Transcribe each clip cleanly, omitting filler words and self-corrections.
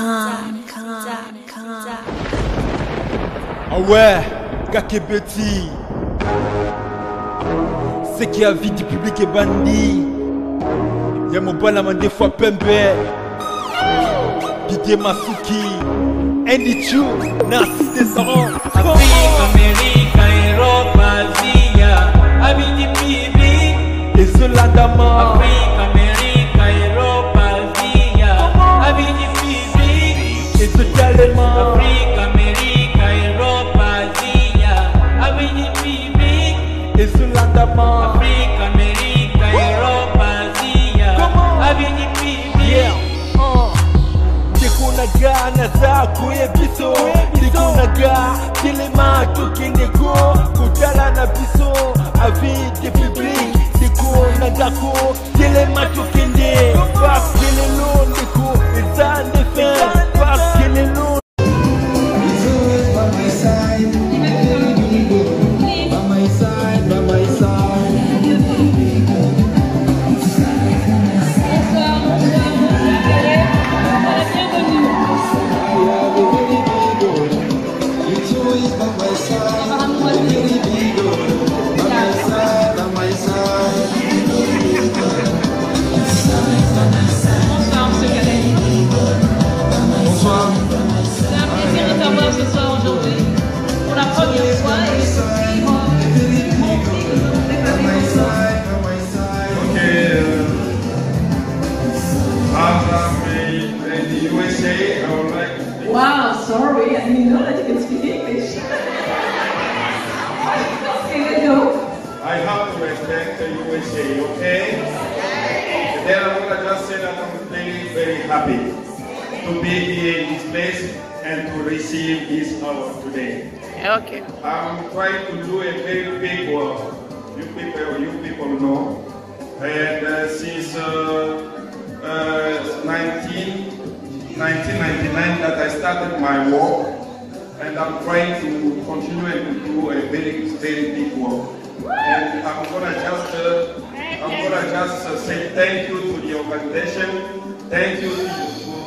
Ah ouais, Kakebeti, c'est qui a vie du public et bandit. Y'a mon balama des fois Pembe, Didier Masuki, Andy Chu, Narcisse Descendant. Afrique, Amérique, Europe, Asie, Abidi Pibi, et Zolandama. Afrique, Amérique, Europe, Asie, Abidi Pibi, et Zolandama. Afrique, Amérique, Europe, Asie, Abidi Pibi, et Zolandama. Afrique, Amérique, Europe, Asie, Abidi Pibi. Tekunaga naza kuye biso, tekunaga kilema tukindeko, kutala na biso, avis de public, tekunaga ko kilema tukinde, parce que les lots ndeko, ils en effet, parce que les lots. Wow, sorry, I didn't know that you can speak English. I have to respect the USA, okay? And then I'm going to just say that I'm very, very happy to be here in this place and to receive this award today. Okay. I'm trying to do a very big work. You people know. And since 1999 that I started my work, and I'm trying to continue and to do a very, very big work. And I'm gonna just say thank you to the organization, thank you to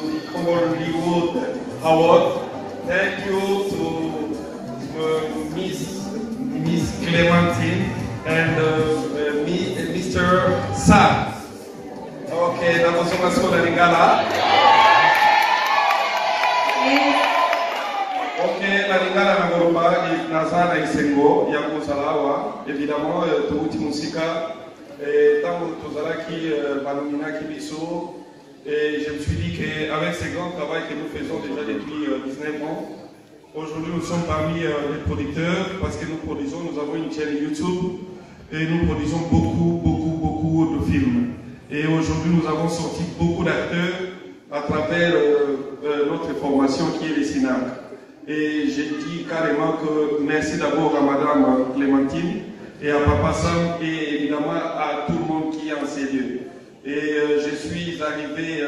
the Hollywood Award, thank you to Miss Clementine and Mr. Sam. Okay, that was uma escola de gala. Ok, la lingala na Goruba et Nazana et Sengo, Yako Salawa, évidemment, toute musique, tant que Tozalaki, Balomina Kibiso, et je me suis dit qu'avec ce grand travail que nous faisons déjà depuis 19 ans, aujourd'hui nous sommes parmi les producteurs parce que nous avons une chaîne YouTube et nous produisons beaucoup de films. Et aujourd'hui nous avons sorti beaucoup d'acteurs à travers notre formation qui est le SINAC. Et je dis carrément que merci d'abord à Madame Clémentine et à Papa Sam et évidemment à tout le monde qui est en ces lieux. Et je suis arrivé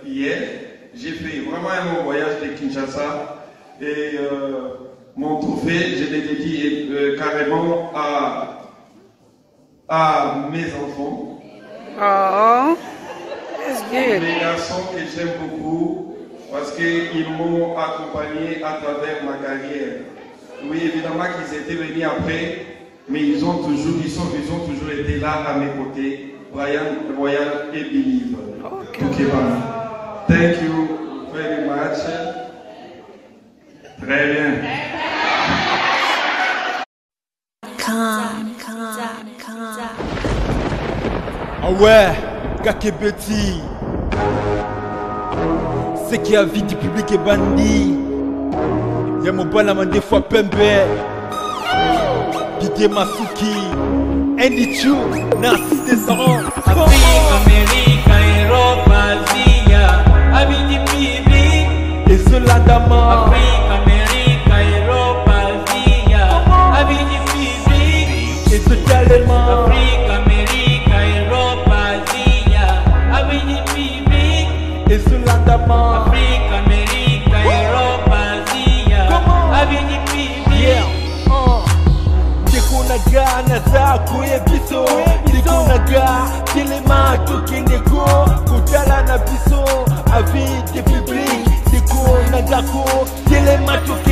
hier, j'ai fait vraiment un long voyage de Kinshasa et mon trophée, je l'ai dédié carrément à mes enfants. Oh, that's good. Les garçons que j'aime beaucoup. Parce qu'ils m'ont accompagné à travers ma carrière. Oui, évidemment qu'ils étaient venus après, mais ils ont toujours été là à mes côtés. Brian, Royal et Believe. Okay. Thank you very much. Très bien. Ah ouais, Kakebeti, c'est qui a vie du public et bandit. Y'a mon balama des fois Pembe, Didier Masuki, Andy Chu, Narcisse Descendant. Afrique, Amérique, Europe, Asie, Abidi Pibi, et Zolandama. Afrique, Amérique, Europe, Asie, Abidi Pibi, et Zolandama. Afrique, Amérique, Europe, Asie, Abidi Pibi, et Zolandama. Afrique, Amérique, Europe, Asie, Abidi Pibi. Tekunaga naza kuye biso, tekunaga kilema tukindeko, kutala na biso, avis de public, nagako telema toke